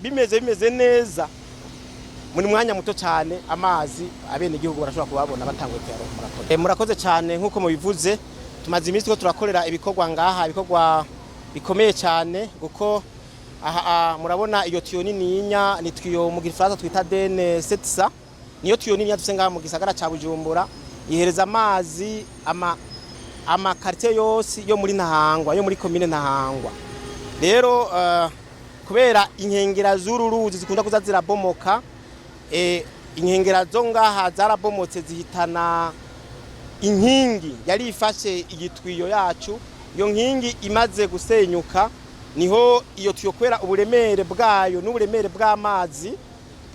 bimeze neza muri mwanya muto cyane amazi abene igihugu barashobora kubabona batanguye kuyaronka. Murakoze cyane nkuko mubivuze, tumaze iminsi ko turakorera ibikogwa ngaha, ibikogwa bikomeye cyane kuko aha murabona iyo tiyo nininya ni twiyo mu gifaransa twita dene setsa, niyo tiyo nininya dufise ngaha mu gisagara ca Bujumbura, ihereza amazi ama quartier yose yo muri Ntahangwa, yo muri commune Ntahangwa. Rero kubera inkengera z'ururuzi zikunda kuza zirabomoka, inkengera zo ngaha zarabomotse zihitana inkingi yari ifashe igitwiyo yacu. Iyo nkingi imaze gusenyuka niho iyo twiyo kwera uburemere bwayo n'uburemere bw'amazi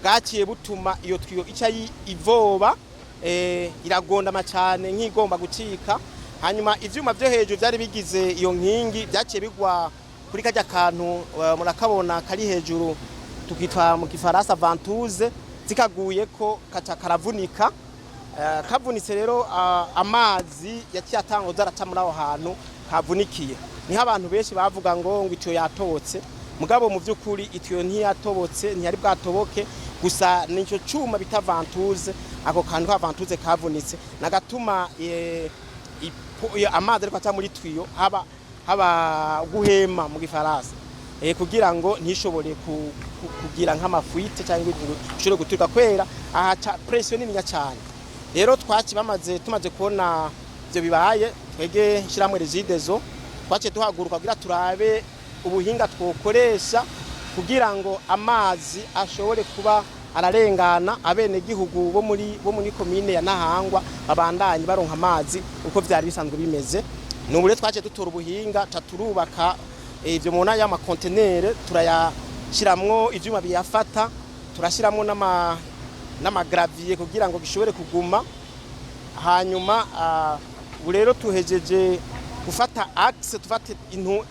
bwaciye butuma iyo twiyo ica ivoba, iragondama cyane nk'igomba gucika. Hanyuma ivyuma byo hejuru byari bigize iyo nkingi byaciye bigwa kuri kajya kantu murakabona kari hejuru tukitwa mu gifaransa ventouse, zikaguye ko kaca karavunika. Kavunitse rero amazi yaciye atangoza araca muri aho hantu kavunikiye. Niho abantu benshi bavuga ngo itiyo yatobotse, mugabo mu by'ukuri itiyo ntiyatobotse, ntiyari bwatoboke, gusa nico cuma bita ventouse, ako kantu ka ventouse kavunitse nagatuma amazi ariko aca muri twiyo haba guhema mu gifaransa, kugira ngo ntishobore kugira nk'amafuite cyangwa ishobore guturuka kwera aha pression nini cyane. Rero tumaze kubona ivyo bibaye, twege shiramwe Regideso twace duhaguruka kugira turabe ubuhinga twokoresha kugira ngo amazi ashobore kuba ararengana abene gihugu bo muri commune ya Ntahangwa babandanye baronka amazi uko vyari bisanzwe bimeze. N'ubu rero twace dutora ubuhinga turubaka ivyo mona ya ma container, turayashiramwo ivyuma biyafata, turashiramwo n'ama gravier kugira ngo gishobore kuguma. Hanyuma rero tuhejeje gufata axe, tufate intu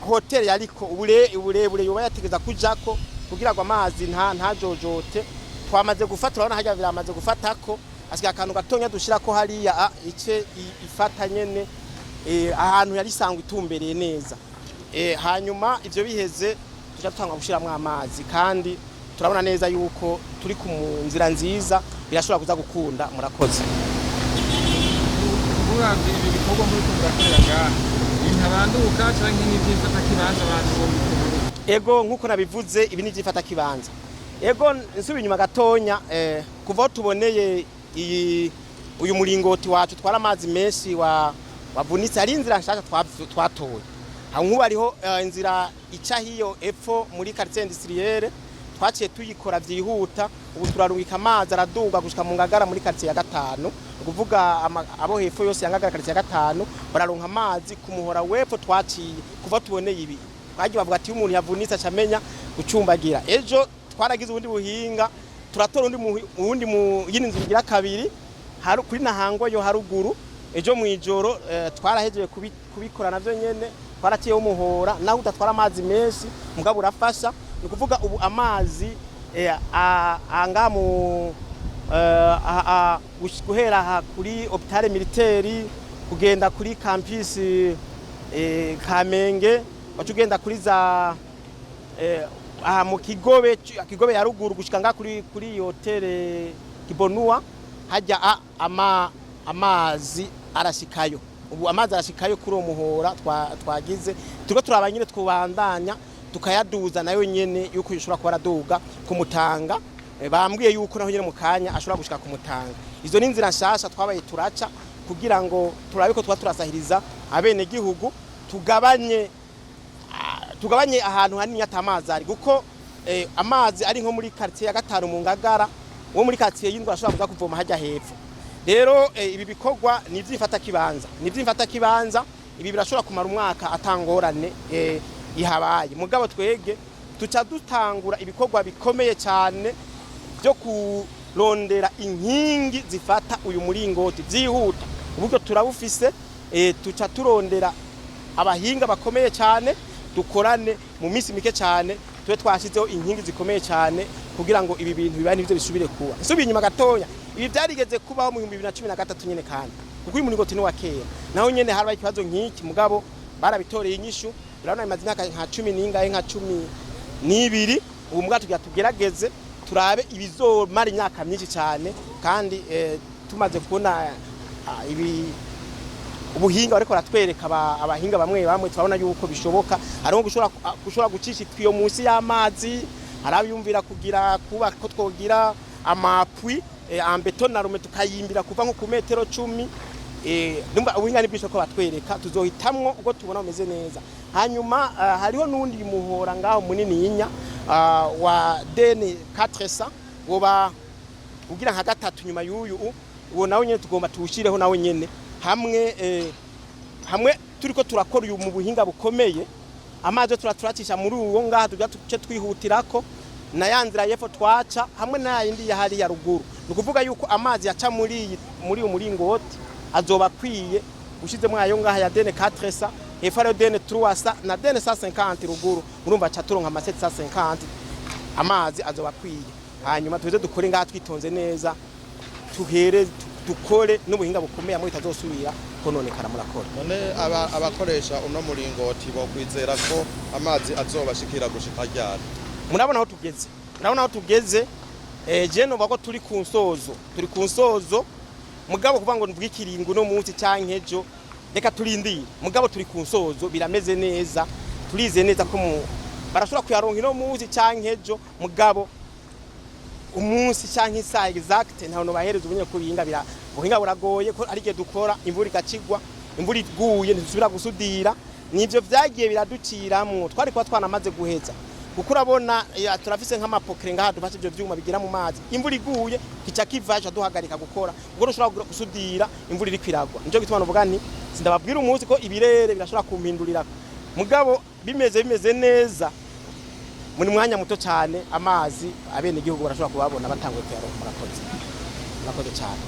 hotel yariko uburebure yoba yategeza kujako kugira ngo amazi ntajojote. Twamaze gufata, urabona hajya biramaze gufatako, asiga akantu gatonya dushirako hariya ice ifata nyene ahantu yari sangwa itumbereye neza. Hanyuma ivyo biheze tuja tutanga gushiramwe amazi, kandi turabona neza yuko turi ku nzira nziza, birashobora kuza gukunda. Murakoze. Uburambe ibi bikogwa muri kumbuga ngaha intabanduka canke n'ivyifata kibanza abantu bo mu ego nkuko nabivuze, ibi n'ivyifata kibanza. Ego nsubi inyuma gatonya, kuva tuboneye uyu muringoti wacu twara amazi menshi wavunitse, ari inzira nshaka twatoye. Nkuba ariho inzira ica hiyo epfo muri quartier industrielle, twaciye tuyikora vyihuta. Ubu turarungika amazi araduga gushika mu Ngagara muri quartier ya 5, kuvuga abo hepfo yose yangagara quartier ya 5 bararonka amazi ku muhora wepfo twaciye. Kuva tuboneye ibi twagiye bavuga ati umuntu yavunitse acamenya gucumbagira. Ejo twaragize ubundi buhinga, turatora ubundi mu yindi nzira igira kabiri kuri Ntahangwa yo haruguru. Ejo mu ijoro twarahejeje kubikora navyo nyene, twaraciye umuhora naho udatwara amazi menshi mugabo urafasha. Ni kuvuga ubu amazi angamu guhera kuri hôpital militaire kugenda kuri campus Kamenge, wacugenda kuri za mu Kigobe ya ruguru gushika nga kuri hotel Kibonua, hajya amazi arashikayo. Ubu amazi arashikayo kuri umuhora twagize, turiko turabanyine twubandanya tukayaduza nayo nyene yuko yishobora kuba araduga kumutanga. Bambwiye yuko naho nyene mu kanya ashobora gushika kumutanga. Izo ni inzira nshasha twabaye turaca kugira ngo turabe ko turasahiriza abene gihugu, tugabanye ahantu hanini atamazi ari, kuko amazi ari nko muri quartier ya 5 mu Ngagara, wo muri quartier y'indwa ashobora kuza kuvoma hajya hepfo. Rero ibi bikogwa ni ivyifata kibanza, ibi birashobora kumara umwaka atangorane ihabaye. Mugabo twege tuca dutangura ibikogwa bikomeye cyane byo kurondera inkingi zifata uyu muringoti vyihuta. Uburyo turabufise, tuca turondera abahinga bakomeye cyane, dukorane mu minsi mike cyane, twe twashizeho inkingi zikomeye cyane kugira ngo ibi bintu bibaye n'ivyo bisubire kuba. Isubiye inyuma gatonya, ibi byarigeze kubaho mu 2013 nyene, kandi kuko uyu muringoti ni wa kera naho nyene harabaye ikibazo nk'iki, mugabo barabitoreye inyishu. Urabona imaze imyaka nka 10 n'ingahe nka 10 n'ibiri ubu mbwa tugerageze turabe ibizomara imyaka myinshi cyane kandi tumaze kubona ubuhinga bariko baratwereka abahinga bamwe turabona yuko bishoboka ariho gushobora gucisha itwiyo munsi y'amazi arabiyumvira kugira kuba ko twogira amapwi ambetonarume tukayimbira kuva nko ku metero 10 numva ubuhinga nibwisho ko batwereka tuzohitamwo ubwo tubona umeze neza hanyuma hariho nundi muhora ngaho munini yinya wa dene 400 woba ugira nka gatatu nyuma y'uyu uwo nawe nyene tugomba tuwushireho nawe nyene hamwe turiko turakora uyu mu buhinga bukomeye amazi turacisha muri uwo ngaha tujya tuce twihutirako na yanzira yefo twaca hamwe n'ayindi yahari ya ruguru nukuvuga yuko amazi yaca muri umuringoti azoba kwiye ushizemo ayo ngaha ya dene 400 efare dene 300 na dene 150 ruguru urumva cha turonka ama 750 amazi azoba kwiye hanyuma tuze dukore ngaha twitonze neza tuhere dukore n'ubuhinga bukomeye amwe itazosubira kononekara murakora none abakoresha uno muringoti bo kwizera ko amazi azobashikira gushika ryari murabona aho tugeze je no bako turi ku nsozo mugabo kuvuga ngo ndwikiringo no munsi canke ejo reka turindire mugabo turi ku nsozo birameze neza turize neza ko barashobora kuyaronka no munsi canke ejo mugabo umunsi canke isaha exact ntaho no bahereza ubunye kuringa buhinga buragoye ko ari gihe dukora imvura igacigwa imvura iguye ntizubira gusudira nivyo vyagiye biraduciramwo twari kwa twanamaze guheza kuko urabona turafise nk'amapokere ngaha dufashe ivyo vyuma bigira mu mazi imvura iguye kica kivaje duhagarika gukora ubwo rushobora gusudira imvura iri kwiragwa nico gituma novuga nti sindababwira umunsi ko ibirere birashobora kumpindurira mugabo bimeze neza muri mwanya muto cyane amazi abene igihugu barashobora kubabona batanguye kuyaronka murakoze cyane